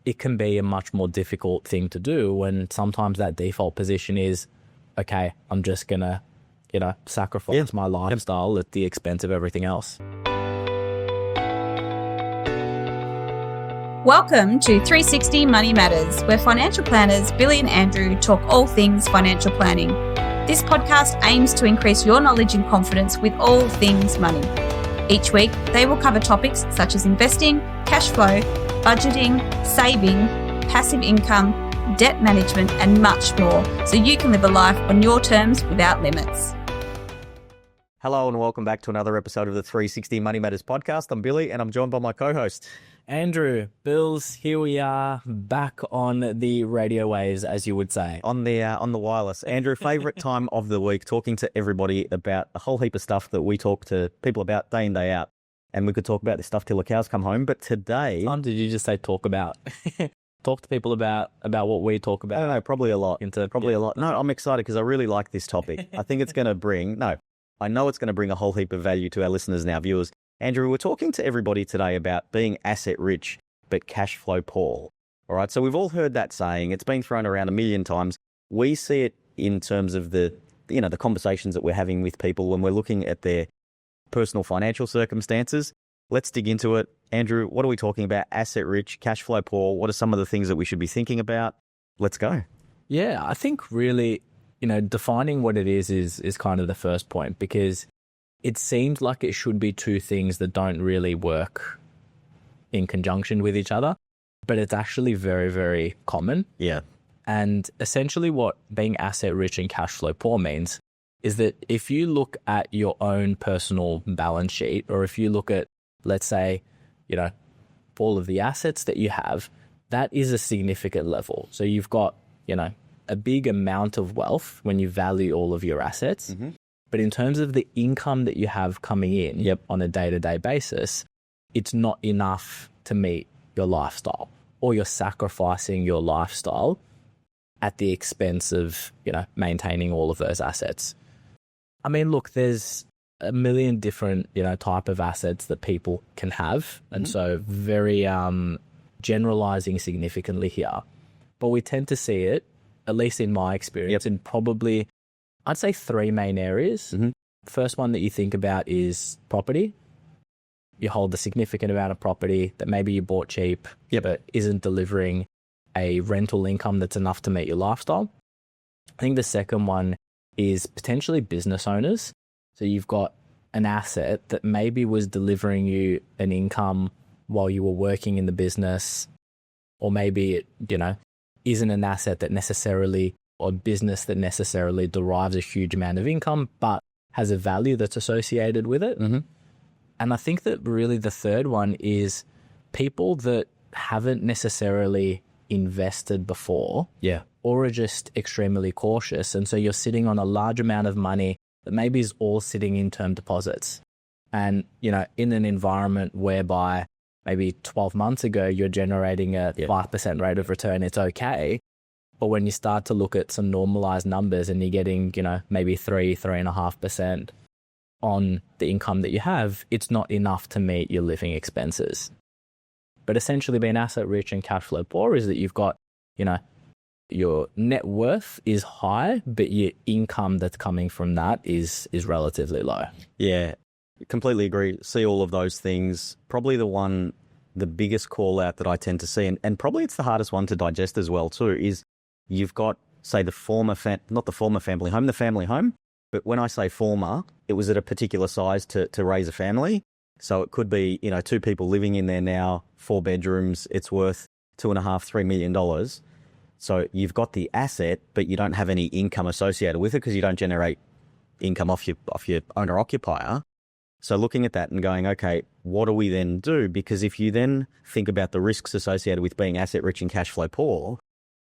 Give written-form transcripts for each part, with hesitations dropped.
it can be a much more difficult thing to do when sometimes that default position is, okay, I'm just going to, sacrifice my lifestyle at the expense of everything else. Welcome to 360 Money Matters, where financial planners Billy and Andrew talk all things financial planning. This podcast aims to increase your knowledge and confidence with all things money. Each week, they will cover topics such as investing, cash flow, budgeting, saving, passive income, debt management, and much more, so you can live a life on your terms without limits. Hello and welcome back to another episode of the 360 Money Matters podcast. I'm Billy and I'm joined by my co-host, Andrew. Bills, here we are back on the radio waves, as you would say. On the wireless. Andrew, favourite time of the week, talking to everybody about a whole heap of stuff that we talk to people about day in, day out. And we could talk about this stuff till the cows come home. But today... Did you just say talk about? Talk to people about what we talk about? I don't know, probably a lot. A lot. No, I'm excited because I really like this topic. I think it's going to bring... I know it's going to bring a whole heap of value to our listeners and our viewers. Andrew, we're talking to everybody today about being asset rich but cash flow poor. All right, so we've all heard that saying. It's been thrown around a million times. We see it in terms of the conversations that we're having with people when we're looking at their personal financial circumstances. Let's dig into it. Andrew, what are we talking about? Asset rich, cash flow poor. What are some of the things that we should be thinking about? Let's go. Yeah, I think really, defining what it is kind of the first point, because it seems like it should be two things that don't really work in conjunction with each other, but it's actually very, very common. Yeah. And essentially what being asset rich and cash flow poor means is that if you look at your own personal balance sheet, or if you look at, let's say, all of the assets that you have, that is a significant level. So you've got, a big amount of wealth when you value all of your assets. Mm-hmm. But in terms of the income that you have coming in on a day-to-day basis, it's not enough to meet your lifestyle, or you're sacrificing your lifestyle at the expense of, maintaining all of those assets. I mean, look, there's a million different, type of assets that people can have. And so very generalizing significantly here. But we tend to see it, at least in my experience, in probably, I'd say, three main areas. Mm-hmm. First one that you think about is property. You hold a significant amount of property that maybe you bought cheap, but isn't delivering a rental income that's enough to meet your lifestyle. I think the second one is potentially business owners. So you've got an asset that maybe was delivering you an income while you were working in the business, or maybe it, isn't an asset that necessarily, or a business that necessarily derives a huge amount of income, but has a value that's associated with it. Mm-hmm. And I think that really the third one is people that haven't necessarily invested before, or are just extremely cautious. And so you're sitting on a large amount of money that maybe is all sitting in term deposits. And, in an environment whereby maybe 12 months ago, you're generating a 5% rate of return, it's okay. But when you start to look at some normalized numbers and you're getting, maybe 3.5% on the income that you have, it's not enough to meet your living expenses. But essentially being asset rich and cash flow poor is that you've got, your net worth is high, but your income that's coming from that is relatively low. Yeah, completely agree. See all of those things. Probably the biggest call out that I tend to see, and probably it's the hardest one to digest as well too, is you've got, say, the family home. But when I say former, it was at a particular size to raise a family. So it could be, two people living in there now, 4 bedrooms, it's worth $2.5–3 million. So you've got the asset, but you don't have any income associated with it because you don't generate income off your owner occupier. So looking at that and going, okay, what do we then do? Because if you then think about the risks associated with being asset rich and cash flow poor,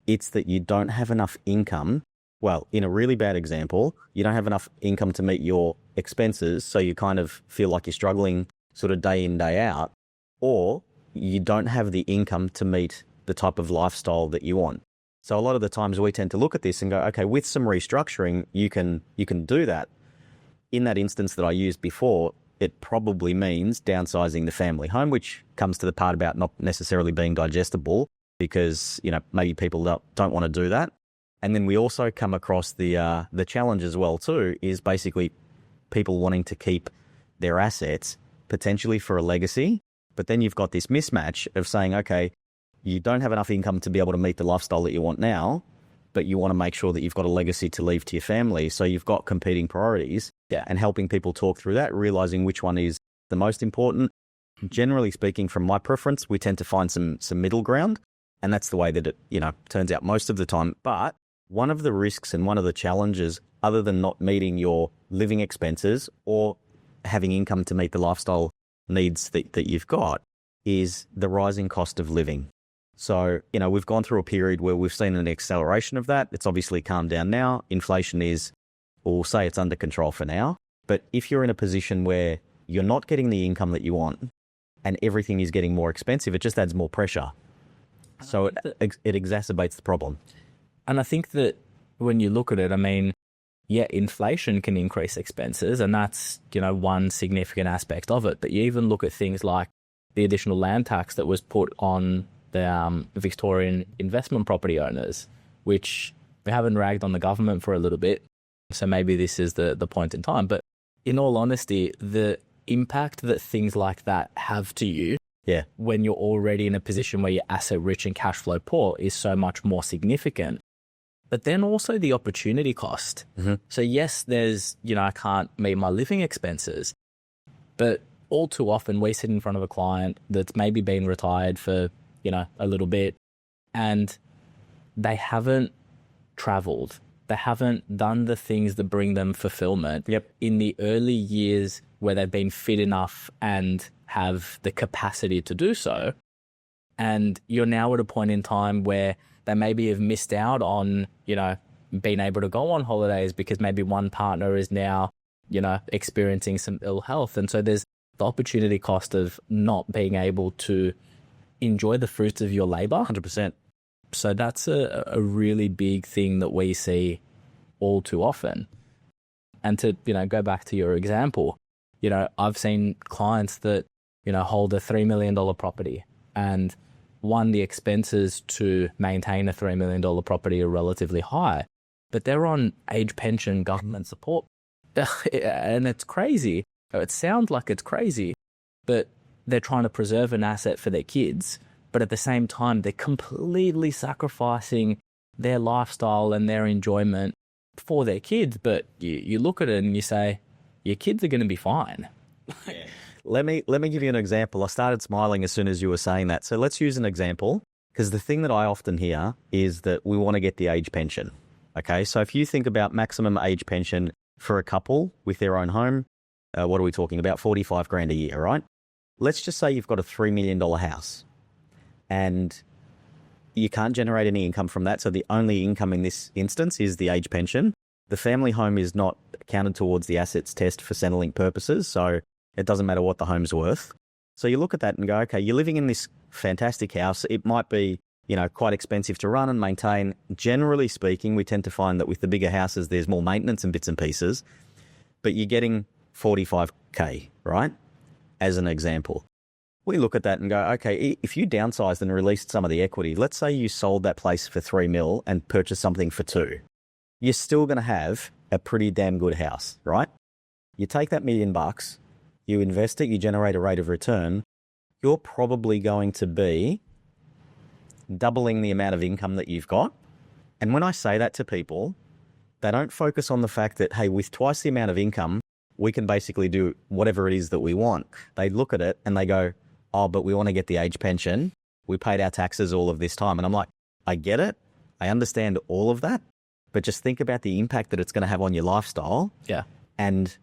it's that you don't have enough income. Well, in a really bad example, you don't have enough income to meet your expenses. So you kind of feel like you're struggling sort of day in, day out, or you don't have the income to meet the type of lifestyle that you want. So a lot of the times we tend to look at this and go, okay, with some restructuring, you can do that. In that instance that I used before, it probably means downsizing the family home, which comes to the part about not necessarily being digestible. because, maybe people don't want to do that. And then we also come across the challenge as well too, is basically people wanting to keep their assets potentially for a legacy. But then you've got this mismatch of saying, okay, you don't have enough income to be able to meet the lifestyle that you want now, but you want to make sure that you've got a legacy to leave to your family. So you've got competing priorities, and helping people talk through that, realizing which one is the most important. Generally speaking, from my preference, we tend to find some middle ground, and that's the way that it, turns out most of the time. But one of the risks and one of the challenges, other than not meeting your living expenses or having income to meet the lifestyle needs that you've got, is the rising cost of living. So, we've gone through a period where we've seen an acceleration of that. It's obviously calmed down now. Inflation is, we'll say it's under control for now. But if you're in a position where you're not getting the income that you want and everything is getting more expensive, it just adds more pressure. So it exacerbates the problem. And I think that when you look at it, inflation can increase expenses, and that's, one significant aspect of it. But you even look at things like the additional land tax that was put on the Victorian investment property owners, which we haven't ragged on the government for a little bit. So maybe this is the point in time. But in all honesty, the impact that things like that have to you when you're already in a position where you're asset rich and cash flow poor is so much more significant. But then also the opportunity cost. Mm-hmm. So yes, there's, I can't meet my living expenses, but all too often we sit in front of a client that's maybe been retired for, a little bit, and they haven't traveled. They haven't done the things that bring them fulfillment in the early years where they've been fit enough and have the capacity to do so. And you're now at a point in time where they maybe have missed out on, being able to go on holidays because maybe one partner is now, experiencing some ill health. And so there's the opportunity cost of not being able to enjoy the fruits of your labor. 100%. So that's a really big thing that we see all too often. And to, go back to your example, I've seen clients that, hold a $3 million property, and the expenses to maintain a $3 million property are relatively high, but they're on age pension government support. And it's crazy. It sounds like it's crazy, but they're trying to preserve an asset for their kids. But at the same time, they're completely sacrificing their lifestyle and their enjoyment for their kids. But you look at it and you say, your kids are going to be fine. Yeah. Let me give you an example. I started smiling as soon as you were saying that. So let's use an example, because the thing that I often hear is that we want to get the age pension. Okay, so if you think about maximum age pension for a couple with their own home, what are we talking about? 45 grand a year, right? Let's just say you've got a $3 million house and you can't generate any income from that. So the only income in this instance is the age pension. The family home is not counted towards the assets test for Centrelink purposes. So it doesn't matter what the home's worth. So you look at that and go, okay, you're living in this fantastic house. It might be, quite expensive to run and maintain. Generally speaking, we tend to find that with the bigger houses, there's more maintenance and bits and pieces, but you're getting 45K, right? As an example. We look at that and go, okay, if you downsized and released some of the equity, let's say you sold that place for 3 mil and purchased something for 2, you're still going to have a pretty damn good house, right? You take that $1 million, you invest it, you generate a rate of return, you're probably going to be doubling the amount of income that you've got. And when I say that to people, they don't focus on the fact that, hey, with twice the amount of income, we can basically do whatever it is that we want. They look at it and they go, oh, but we want to get the age pension. We paid our taxes all of this time. And I'm like, I get it. I understand all of that. But just think about the impact that it's going to have on your lifestyle. Yeah. And,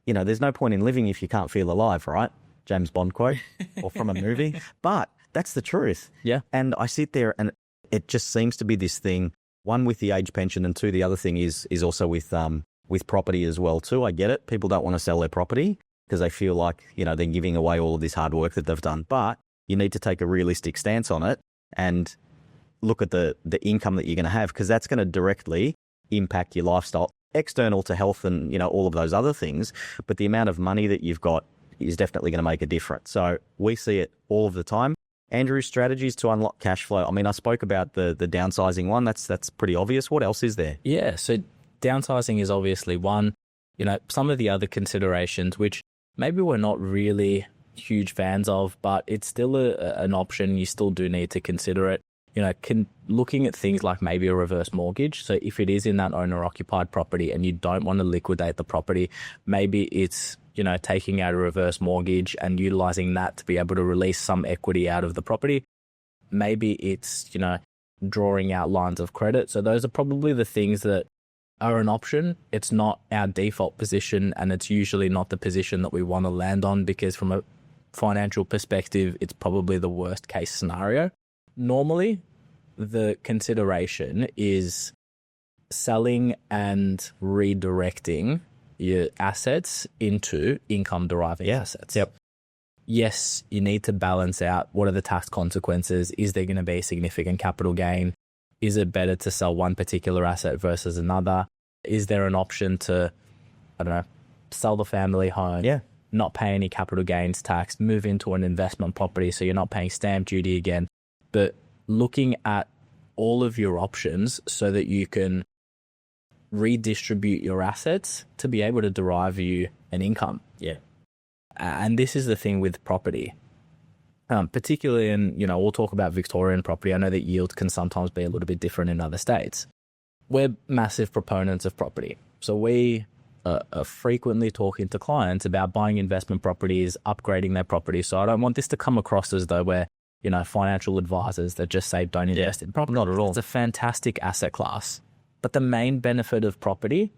there's no point in living if you can't feel alive, right? James Bond quote, or from a movie. But that's the truth. Yeah. And I sit there and it just seems to be this thing, one with the age pension, and two, the other thing is also with property as well too. I get it. People don't want to sell their property because they feel like, they're giving away all of this hard work that they've done. But you need to take a realistic stance on it and look at the income that you're going to have, because that's going to directly impact your lifestyle, external to health and, all of those other things. But the amount of money that you've got is definitely going to make a difference. So we see it all of the time. Andrew, strategies to unlock cash flow. I mean, I spoke about the downsizing one. That's pretty obvious. What else is there? Yeah, so downsizing is obviously one. Some of the other considerations, which maybe we're not really huge fans of, but it's still an option. You still do need to consider it. Looking at things like maybe a reverse mortgage. So if it is in that owner-occupied property and you don't want to liquidate the property, maybe it's taking out a reverse mortgage and utilizing that to be able to release some equity out of the property. Maybe it's, drawing out lines of credit. So those are probably the things that are an option. It's not our default position, and it's usually not the position that we want to land on, because from a financial perspective, it's probably the worst case scenario. Normally, the consideration is selling and redirecting your assets into income deriving assets. Yep. Yes, you need to balance out what are the tax consequences. Is there going to be a significant capital gain? Is it better to sell one particular asset versus another? Is there an option to, sell the family home, not pay any capital gains tax, move into an investment property so you're not paying stamp duty again? But looking at all of your options so that you can redistribute your assets to be able to derive you an income. Yeah. And this is the thing with property, particularly in, we'll talk about Victorian property. I know that yield can sometimes be a little bit different in other states. We're massive proponents of property. So we are frequently talking to clients about buying investment properties, upgrading their property. So I don't want this to come across as though we're, financial advisors that just say don't invest in property. Not at all. It's a fantastic asset class. But the main benefit of property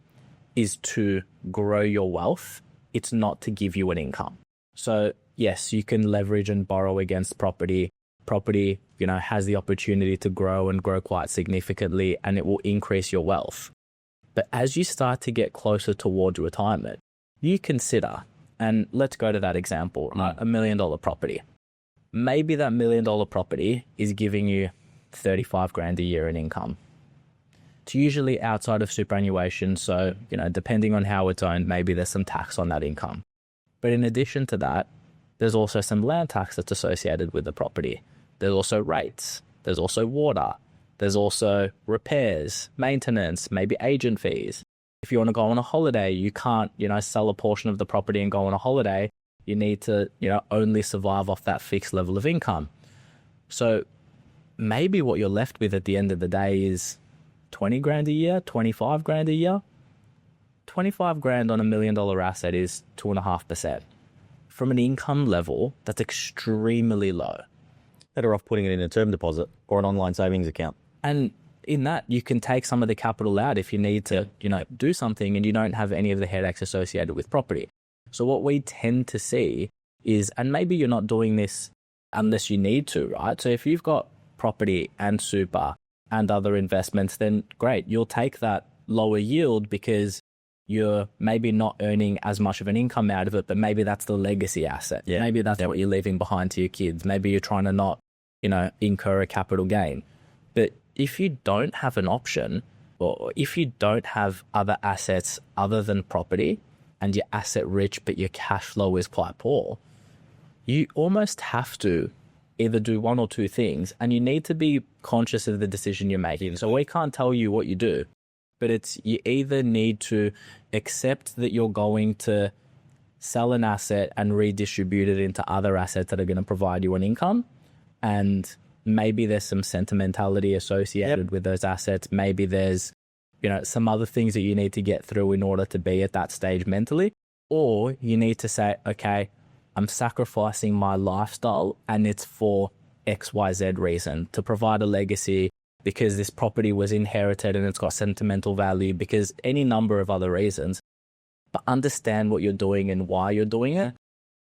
is to grow your wealth. It's not to give you an income. So yes, you can leverage and borrow against property. Property, has the opportunity to grow and grow quite significantly, and it will increase your wealth. But as you start to get closer towards retirement, you consider, and let's go to that example, right? $1 million property. Maybe that $1 million property is giving you 35 grand a year in income. It's usually outside of superannuation. So, depending on how it's owned, maybe there's some tax on that income. But in addition to that, there's also some land tax that's associated with the property. There's also rates. There's also water. There's also repairs, maintenance, maybe agent fees. If you want to go on a holiday, you can't, sell a portion of the property and go on a holiday. You need to, only survive off that fixed level of income. So maybe what you're left with at the end of the day is 20 grand a year, 25 grand a year. 25 grand on $1 million asset is 2.5%. From an income level, that's extremely low. Better off putting it in a term deposit or an online savings account. And in that, you can take some of the capital out if you need to, do something, and you don't have any of the headaches associated with property. So what we tend to see is, and maybe you're not doing this unless you need to, right? So if you've got property and super and other investments, then great. You'll take that lower yield because you're maybe not earning as much of an income out of it, but maybe that's the legacy asset. Yeah. Maybe that's what you're leaving behind to your kids. Maybe you're trying to not, incur a capital gain. But if you don't have an option, or if you don't have other assets other than property, and you're asset rich, but your cash flow is quite poor, you almost have to either do one or two things, and you need to be conscious of the decision you're making. So we can't tell you what you do, but it's, you either need to accept that you're going to sell an asset and redistribute it into other assets that are going to provide you an income. And maybe there's some sentimentality associated with those assets. Maybe there's, some other things that you need to get through in order to be at that stage mentally. Or you need to say, okay, I'm sacrificing my lifestyle and it's for XYZ reason, to provide a legacy, because this property was inherited and it's got sentimental value, because any number of other reasons. But understand what you're doing and why you're doing it.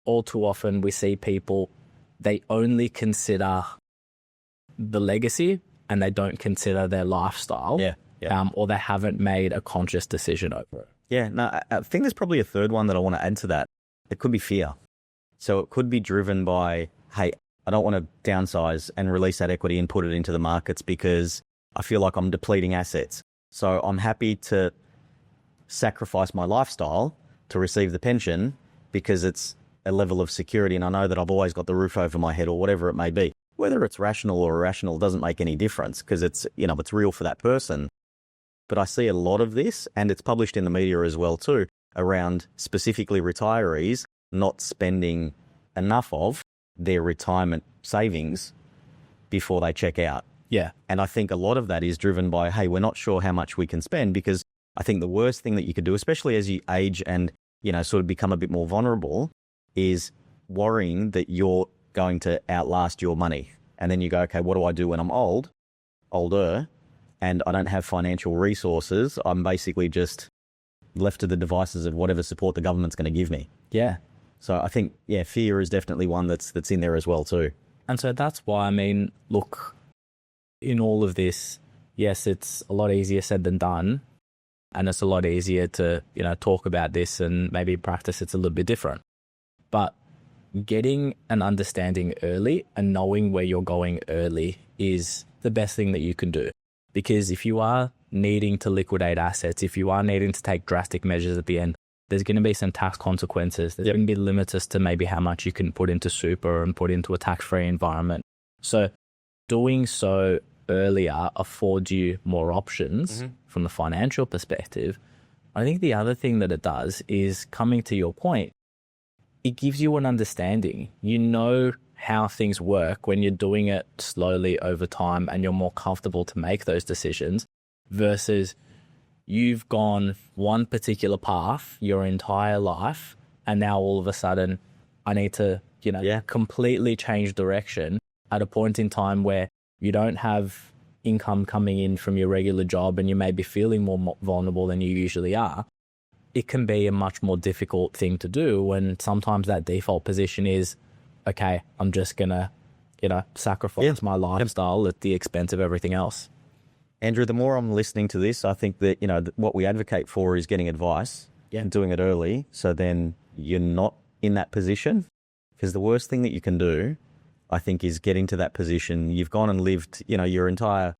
All too often we see people, they only consider the legacy and they don't consider their lifestyle. Or they haven't made a conscious decision over it. Yeah, no, I think there's probably a third one that I want to add to that. It could be fear. So it could be driven by, hey, I don't want to downsize and release that equity and put it into the markets because I feel like I'm depleting assets. So I'm happy to sacrifice my lifestyle to receive the pension because it's a level of security and I know that I've always got the roof over my head or whatever it may be. whether it's rational or irrational doesn't make any difference because it's real for that person. But I see a lot of this, and it's published in the media as well too, around specifically retirees not spending enough of their retirement savings before they check out. Yeah. And I think a lot of that is driven by, hey, we're not sure how much we can spend, because I think the worst thing that you could do, especially as you age and, sort of become a bit more vulnerable, is worrying that you're going to outlast your money. And then you go, okay, what do I do when I'm older, and I don't have financial resources? I'm basically just left to the devices of whatever support the government's going to give me. Yeah. So I think, fear is definitely one that's in there as well too. And so that's why, look, in all of this, yes, it's a lot easier said than done. And it's a lot easier to, talk about this and maybe practice it's a little bit different. But getting an understanding early and knowing where you're going early is the best thing that you can do. Because if you are needing to liquidate assets, if you are needing to take drastic measures at the end, there's going to be some tax consequences. There's going to be limits as to maybe how much you can put into super and put into a tax-free environment. So doing so earlier affords you more options from the financial perspective. I think the other thing that it does is, coming to your point, it gives you an understanding. You know how things work when you're doing it slowly over time and you're more comfortable to make those decisions, versus you've gone one particular path your entire life and now all of a sudden I need to, completely change direction at a point in time where you don't have income coming in from your regular job and you may be feeling more vulnerable than you usually are. It can be a much more difficult thing to do when sometimes that default position is, okay, I'm just going to, sacrifice my lifestyle at the expense of everything else. Andrew, the more I'm listening to this, I think that, what we advocate for is getting advice and doing it early, so then you're not in that position. Because the worst thing that you can do, I think, is getting to that position. You've gone and lived, your entire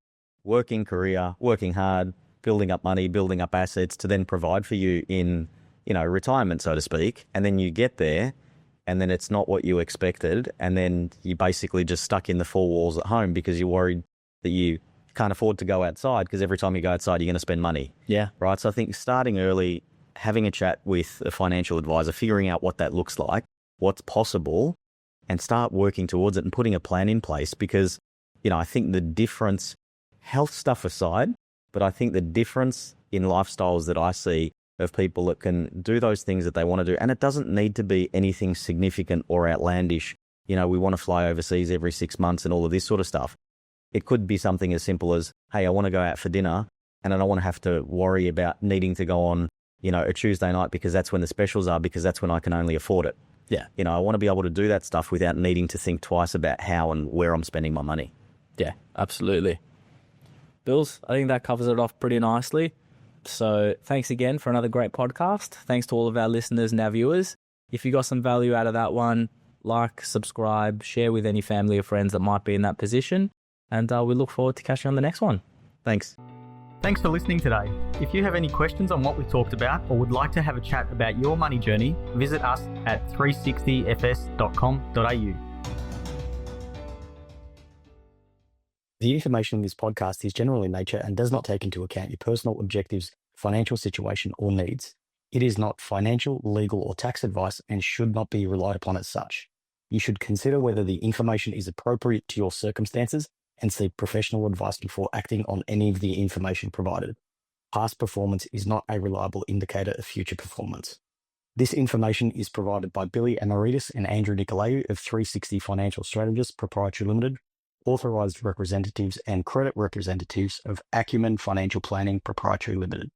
working career, working hard, building up money, building up assets to then provide for you in, retirement, so to speak. And then you get there and then it's not what you expected. And then you're basically just stuck in the four walls at home because you're worried that you can't afford to go outside, because every time you go outside, you're going to spend money. Yeah. Right. So I think starting early, having a chat with a financial advisor, figuring out what that looks like, what's possible, and start working towards it and putting a plan in place. Because, I think the difference, health stuff aside, but I think the difference in lifestyles that I see of people that can do those things that they want to do, and it doesn't need to be anything significant or outlandish. We want to fly overseas every 6 months and all of this sort of stuff. It could be something as simple as, hey, I want to go out for dinner and I don't want to have to worry about needing to go on, a Tuesday night because that's when the specials are, because that's when I can only afford it. Yeah. I want to be able to do that stuff without needing to think twice about how and where I'm spending my money. Yeah, absolutely. Bills, I think that covers it off pretty nicely. So thanks again for another great podcast. Thanks to all of our listeners and our viewers. If you got some value out of that one, like, subscribe, share with any family or friends that might be in that position. And we look forward to catching you on the next one. Thanks. Thanks for listening today. If you have any questions on what we talked about or would like to have a chat about your money journey, visit us at 360fs.com.au. The information in this podcast is general in nature and does not take into account your personal objectives, financial situation, or needs. It is not financial, legal, or tax advice and should not be relied upon as such. You should consider whether the information is appropriate to your circumstances and seek professional advice before acting on any of the information provided. Past performance is not a reliable indicator of future performance. This information is provided by Billy Amaritis and Andrew Nicolaou of 360 Financial Strategists Proprietary Limited, authorised representatives and credit representatives of Acumen Financial Planning Proprietary Limited.